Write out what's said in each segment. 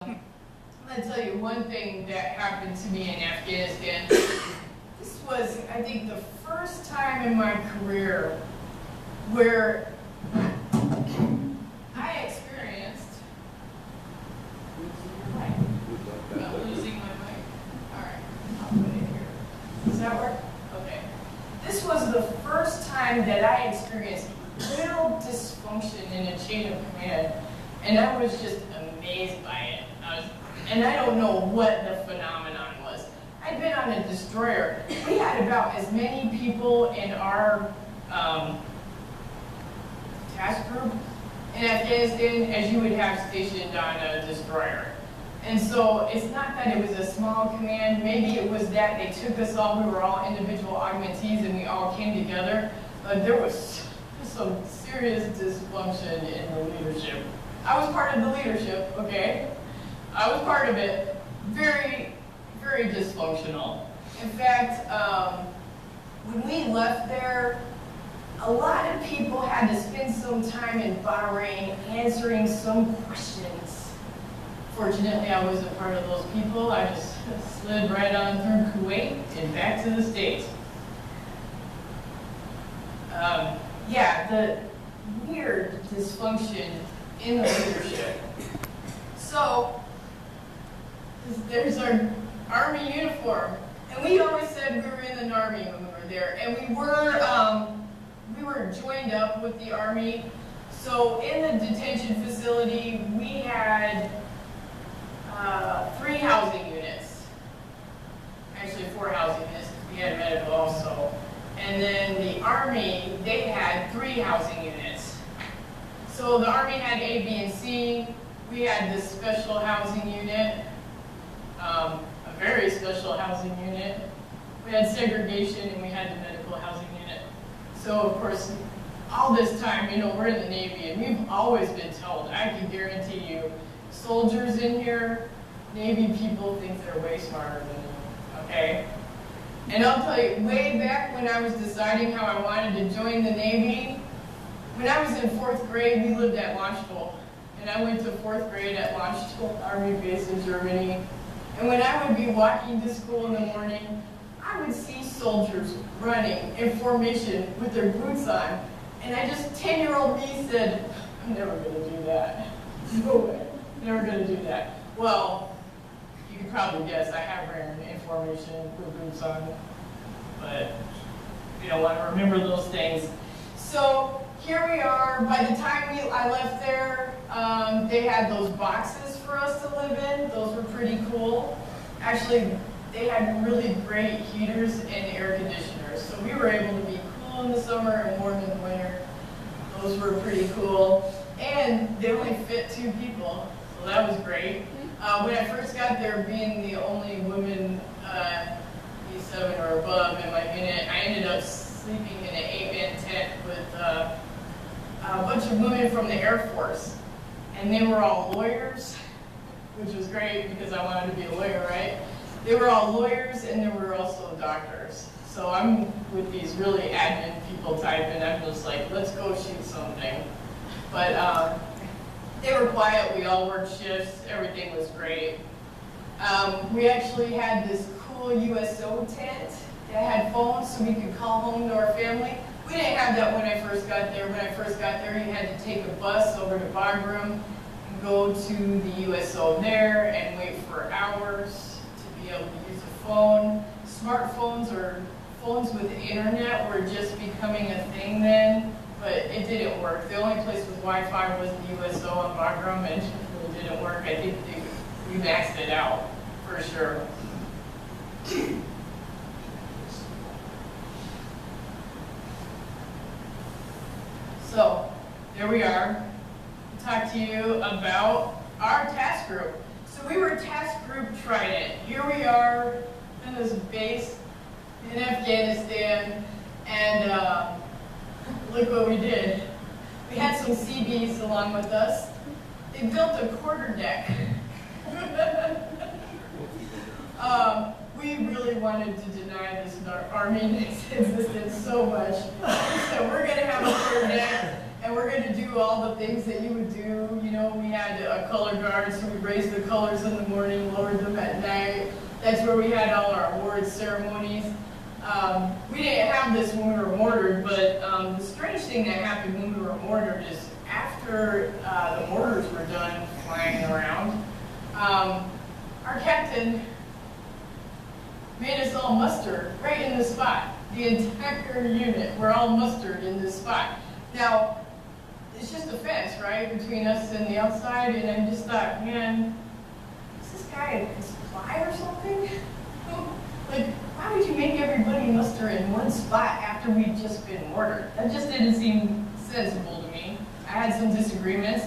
I'm going to tell you one thing that happened to me in Afghanistan. This was, I think, the first time in my career where I experienced, I'm losing my mic. All right, I'll put it here. Does that work? Okay. This was the first time that I experienced real dysfunction in a chain of command, and I was just amazed by it. And I don't know what the phenomenon was. I'd been on a destroyer. We had about as many people in our task group in Afghanistan as you would have stationed on a destroyer. And so it's not that it was a small command. Maybe it was that they took us all, we were all individual augmentees and we all came together. But there was some serious dysfunction in the leadership. I was part of the leadership, okay? I was part of it. Very, very dysfunctional. In fact, when we left there, a lot of people had to spend some time in Bahrain answering some questions. Fortunately, I wasn't part of those people. I just slid right on through Kuwait and back to the States. Yeah, the weird dysfunction in the leadership. So, there's our Army uniform, and we always said we were in the Army when we were there, and we were joined up with the Army. So in the detention facility, we had 3 housing units, actually 4 housing units, because we had medical also. And then the Army, they had 3 housing units. So the Army had A, B, and C. We had this special housing unit. A very special housing unit. We had segregation and we had the medical housing unit. So of course, all this time, we're in the Navy and we've always been told, I can guarantee you, soldiers in here, Navy people think they're way smarter than you, okay? And I'll tell you, way back when I was deciding how I wanted to join the Navy, when I was in 4th grade, we lived at Launchpool. And I went to 4th grade at Launchpool Army Base in Germany. And when I would be walking to school in the morning, I would see soldiers running in formation with their boots on. And 10-year-old me said, I'm never going to do that. No way. Never going to do that. Well, you can probably guess I have ran in formation with boots on. But you don't want to remember those things. So here we are. By the time I left there, they had those boxes for us to live in. Those were pretty cool. Actually, they had really great heaters and air conditioners. So we were able to be cool in the summer and warm in the winter. Those were pretty cool. And they only fit 2 people, so that was great. When I first got there, being the only woman E7 or above in my unit, I ended up sleeping in an 8-man tent with a bunch of women from the Air Force. And they were all lawyers, which was great because I wanted to be a lawyer, right? They were all lawyers and there were also doctors. So I'm with these really admin people type and I'm just like, let's go shoot something. But they were quiet, we all worked shifts, everything was great. We actually had this cool USO tent that had phones so we could call home to our family. We didn't have that when I first got there. When I first got there, you had to take a bus over to Bagram and go to the USO there and wait for hours to be able to use a phone. Smartphones or phones with the internet were just becoming a thing then, but it didn't work. The only place with Wi-Fi was the USO on Bagram, and it really didn't work. I think we maxed it out for sure. So, there we are. I'll talk to you about our task group. So we were task group Trident. Here we are in this base in Afghanistan, and look what we did. We had some CBs along with us. They built a quarterdeck. We really wanted to deny this Army existence so much. So we're going to have a quarterdeck, and we're going way to do all the things that you would do. You know, we had a color guard, so we raised the colors in the morning, lowered them at night. That's where we had all our award ceremonies. We didn't have this when we were mortared, but the strange thing that happened when we were mortared is after the mortars were done flying around, our captain made us all muster right in the spot. The entire unit, we're all mustered in this spot. Now, it's just a fence, right, between us and the outside, and I just thought, man, is this guy a spy or something? Like, why would you make everybody muster in one spot after we'd just been mortared? That just didn't seem sensible to me. I had some disagreements.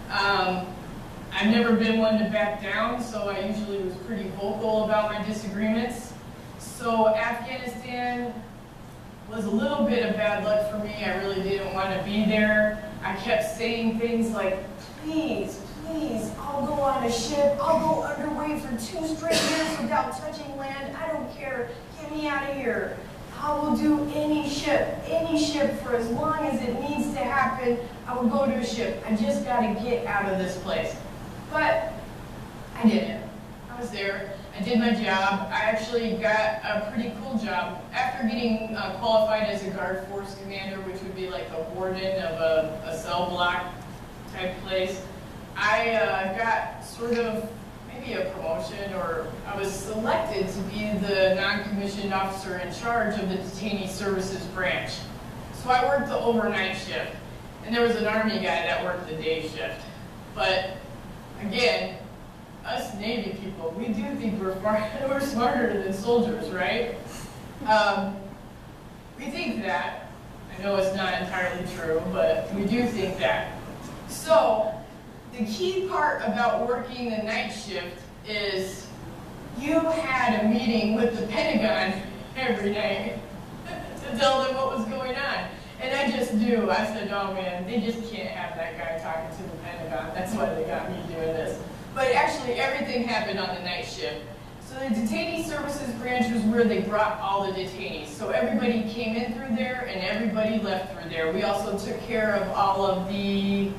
I've never been one to back down, so I usually was pretty vocal about my disagreements. So Afghanistan was a little bit of bad luck for me. I really didn't want to be there. I kept saying things like, please, please, I'll go on a ship. I'll go underway for 2 straight years without touching land. I don't care. Get me out of here. I will do any ship for as long as it needs to happen. I will go to a ship. I just got to get out of this place. But I didn't. I was there. I did my job. I actually got a pretty cool job. After getting qualified as a guard force commander, which would be like a warden of a cell block type place, I got sort of maybe a promotion, or I was selected to be the non-commissioned officer in charge of the detainee services branch. So I worked the overnight shift, and there was an Army guy that worked the day shift. But again, us Navy people, we do think we're smarter than soldiers, right? We think that. I know it's not entirely true, but we do think that. So, the key part about working the night shift is you had a meeting with the Pentagon every night to tell them what was going on. And I just knew. I said, oh man, they just can't have that guy talking to the Pentagon. That's why they got me doing this. But actually, everything happened on the night shift. So the detainee services branch was where they brought all the detainees. So everybody came in through there, and everybody left through there. We also took care of all of the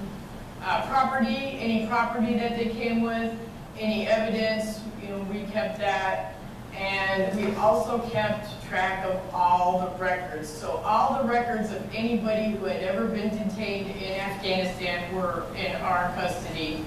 property, any property that they came with, any evidence, you know, we kept that. And we also kept track of all the records. So all the records of anybody who had ever been detained in Afghanistan were in our custody.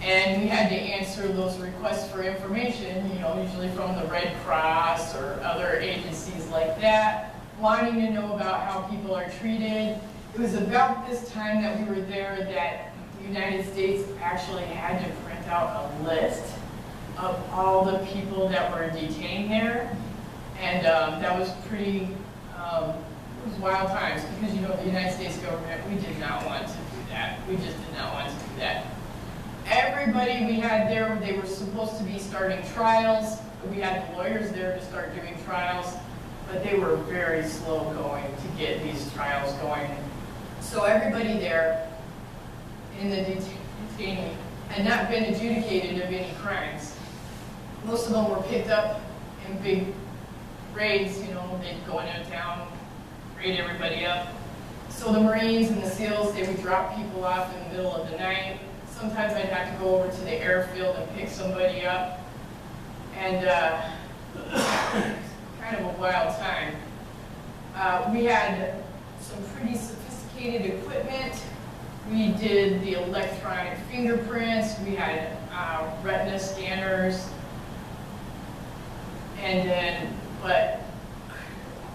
And we had to answer those requests for information, you know, usually from the Red Cross or other agencies like that, wanting to know about how people are treated. It was about this time that we were there that the United States actually had to print out a list of all the people that were detained there. And that was pretty, it was wild times because, you know, the United States government, we did not want to do that. We just did not want to do that. Everybody we had there, they were supposed to be starting trials. We had lawyers there to start doing trials, but they were very slow going to get these trials going. So everybody there in the detainee had not been adjudicated of any crimes. Most of them were picked up in big raids, you know, they'd go into town, raid everybody up. So the Marines and the SEALs, they would drop people off in the middle of the night. Sometimes I'd have to go over to the airfield and pick somebody up. And kind of a wild time. We had some pretty sophisticated equipment. We did the electronic fingerprints. We had retina scanners. And then, but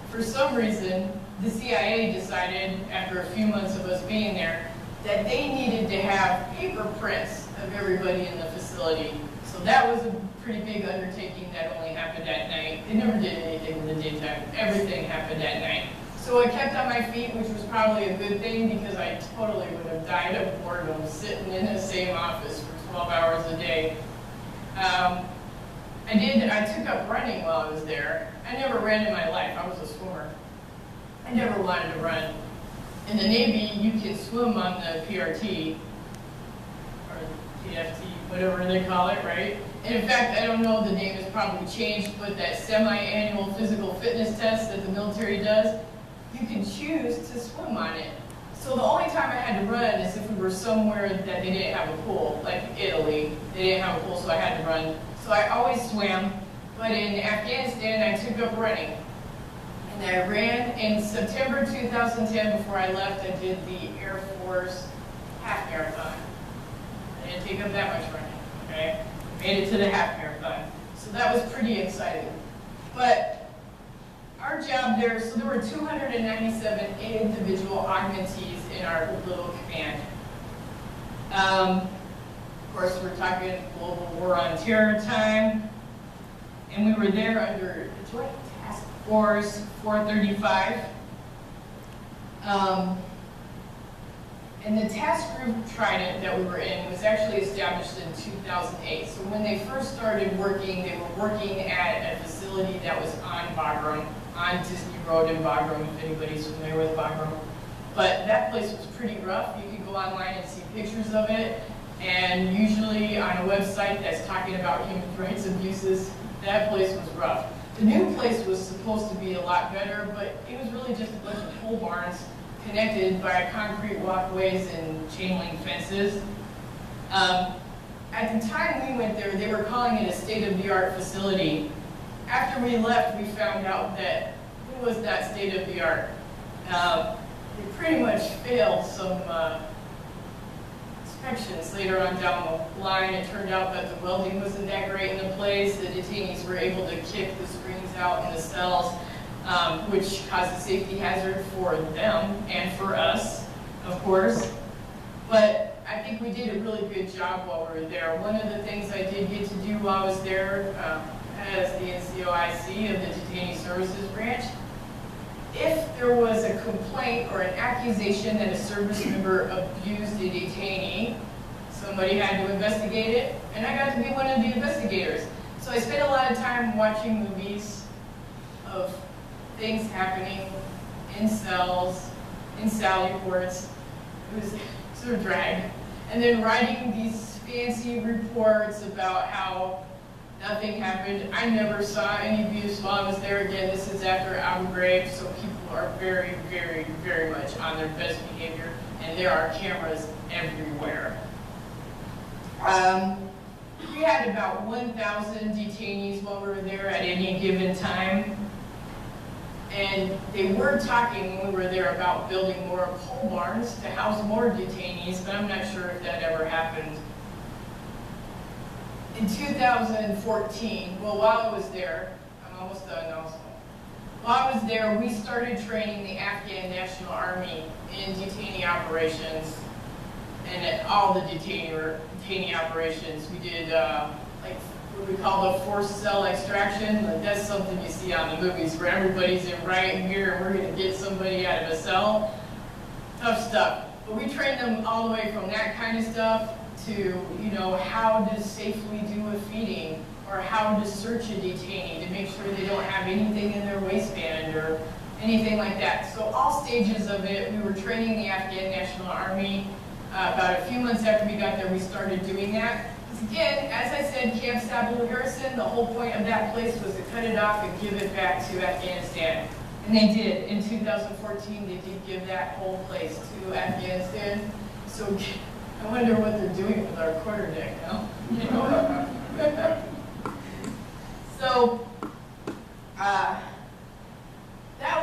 for some reason, the CIA decided, after a few months of us being there, that they needed to have paper prints of everybody in the facility. So that was a pretty big undertaking that only happened at night. They never did anything in the daytime. Everything happened at night. So I kept on my feet, which was probably a good thing because I totally would have died of boredom sitting in the same office for 12 hours a day. I took up running while I was there. I never ran in my life. I was a swimmer. I never wanted to run. In the Navy, you can swim on the PRT, or TFT, whatever they call it, right? And in fact, I don't know, the name has probably changed, but that semi-annual physical fitness test that the military does, you can choose to swim on it. So the only time I had to run is if we were somewhere that they didn't have a pool, like Italy. They didn't have a pool, so I had to run. So I always swam. But in Afghanistan, I took up running. And I ran in September 2010, before I left, I did the Air Force half marathon. I didn't take up that much running, okay? Made it to the half marathon. So that was pretty exciting. But our job there, so there were 297 individual augmentees in our little command. Of course, we're talking global war on terror time. And we were there under Joint Task Force 435. And the task group Trident that we were in was actually established in 2008. So when they first started working, they were working at a facility that was on Bagram, on Disney Road in Bagram, if anybody's familiar with Bagram. But that place was pretty rough. You could go online and see pictures of it. And usually on a website that's talking about human rights abuses, that place was rough. The new place was supposed to be a lot better, but it was really just a bunch of pole barns connected by concrete walkways and chain link fences. At the time we went there, they were calling it a state-of-the-art facility. After we left, we found out that it was not state-of-the-art. They pretty much failed some inspections later on down the line. It turned out that the welding wasn't that great in the place. The detainees were able to kick the screens out in the cells, which caused a safety hazard for them and for us, of course. But I think we did a really good job while we were there. One of the things I did get to do while I was there as the NCOIC of the Detainee Services Branch, if there was a complaint or an accusation that a service member abused a detainee, somebody had to investigate it, and I got to be one of the investigators. So I spent a lot of time watching movies of things happening in cells, in Sally ports. It was sort of drag. And then writing these fancy reports about how nothing happened. I never saw any abuse while I was there. Again, this is after Abu Ghraib, so people are very, very, very much on their best behavior, and there are cameras everywhere. We had about 1,000 detainees while we were there at any given time. And they were talking when we were there about building more pole barns to house more detainees, but I'm not sure if that ever happened. In 2014, well, while I was there, I'm almost done also. While I was there, we started training the Afghan National Army in detainee operations, and at all the detainee operations. We did like what we call the forced cell extraction. Like that's something you see on the movies where everybody's in right here and we're going to get somebody out of a cell. Tough stuff. But we trained them all the way from that kind of stuff to, you know, how to safely do a feeding or how to search a detainee to make sure they don't have anything in their waistband or anything like that. So all stages of it, we were training the Afghan National Army. About a few months after we got there, we started doing that. Because again, as I said, Camp Sabu Garrison, the whole point of that place was to cut it off and give it back to Afghanistan. And they did. In 2014, they did give that whole place to Afghanistan. So I wonder what they're doing with our quarterdeck now. You know? So that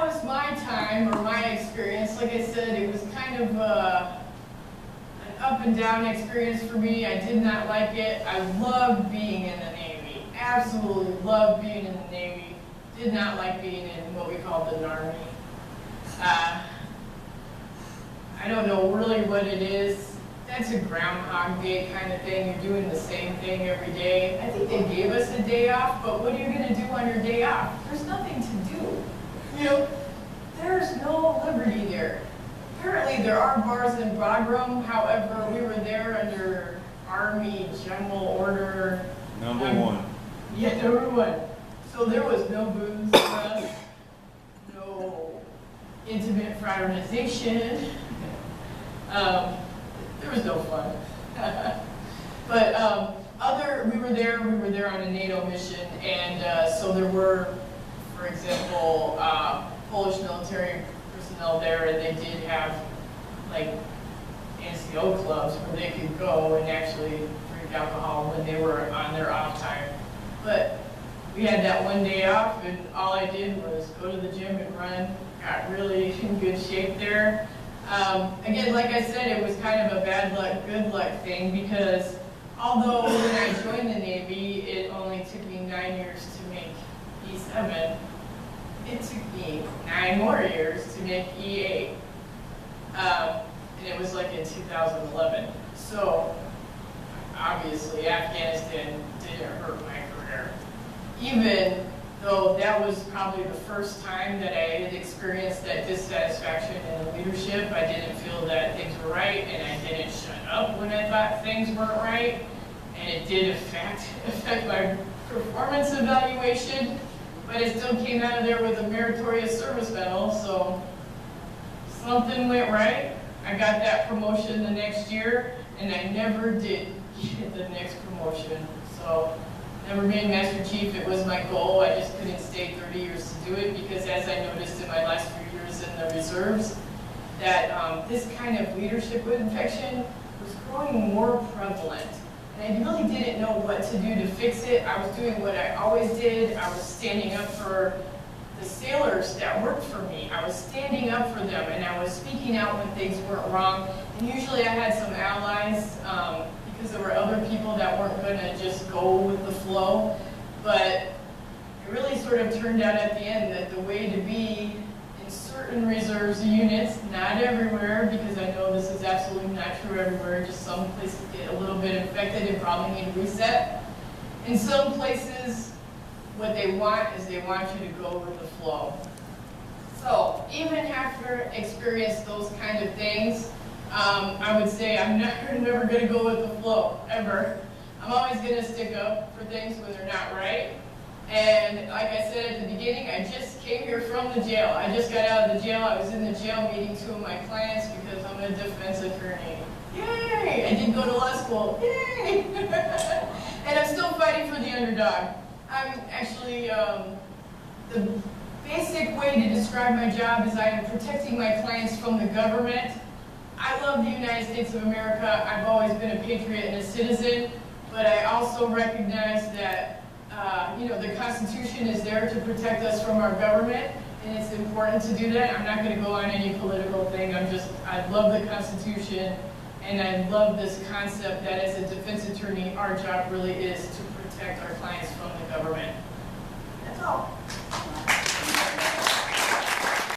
was my time or my experience. Like I said, it was kind of an up and down experience for me. I did not like it. I loved being in the Navy. Absolutely loved being in the Navy. Did not like being in what we call the Army. I don't know really what it is. That's a Groundhog Day kind of thing. You're doing the same thing every day. I think they gave us a day off, but what are you going to do on your day off? There's nothing to do. You know, there's no liberty there. Apparently there are bars in Bagram. However, we were there under Army General Order. Number one. Yeah, number one. So there was no booze for us, no intimate fraternization. There was no fun. But we were there on a NATO mission, and so there were, for example, Polish military personnel there, and they did have like NCO clubs where they could go and actually drink alcohol when they were on their off time. But we had that one day off, and all I did was go to the gym and run. Got really in good shape there. Again, like I said, it was kind of a bad luck, good luck thing, because although when I joined the Navy, it only took me 9 years to make E7, it took me 9 more years to make E8. And it was like in 2011. So obviously Afghanistan didn't hurt my career. Even though that was probably the first time that I had experienced that dissatisfaction in the leadership, I didn't feel that things were right, and I didn't shut up when I thought things weren't right. And it did affect my performance evaluation, but it still came out of there with a meritorious service medal, so something went right. I got that promotion the next year, and I never did get the next promotion. So, never made Master Chief. It was my goal. I just couldn't stay 30 years to do it, because as I noticed in my last few years in the reserves, that this kind of leadership infection was growing more prevalent. And I really didn't know what to do to fix it. I was doing what I always did. I was standing up for the sailors that worked for me. I was standing up for them, and I was speaking out when things weren't wrong. And usually I had some allies, because there were other people that weren't going to just go with the flow. But it really sort of turned out at the end that the way to be in certain reserves units, not everywhere, because I know this is absolutely not true everywhere, just some places get a little bit infected and probably need reset. In some places, what they want is they want you to go with the flow. So even after experiencing those kind of things, I would say I'm never going to go with the flow, ever. I'm always going to stick up for things when they're not right. And like I said at the beginning, I just came here from the jail. I just got out of the jail. I was in the jail meeting 2 of my clients because I'm a defense attorney. Yay! I did go to law school. Yay! And I'm still fighting for the underdog. I'm actually, the basic way to describe my job is I am protecting my clients from the government. I love the United States of America. I've always been a patriot and a citizen, but I also recognize that the Constitution is there to protect us from our government, and it's important to do that. I'm not going to go on any political thing. I love the Constitution, and I love this concept that as a defense attorney, our job really is to protect our clients from the government. That's all.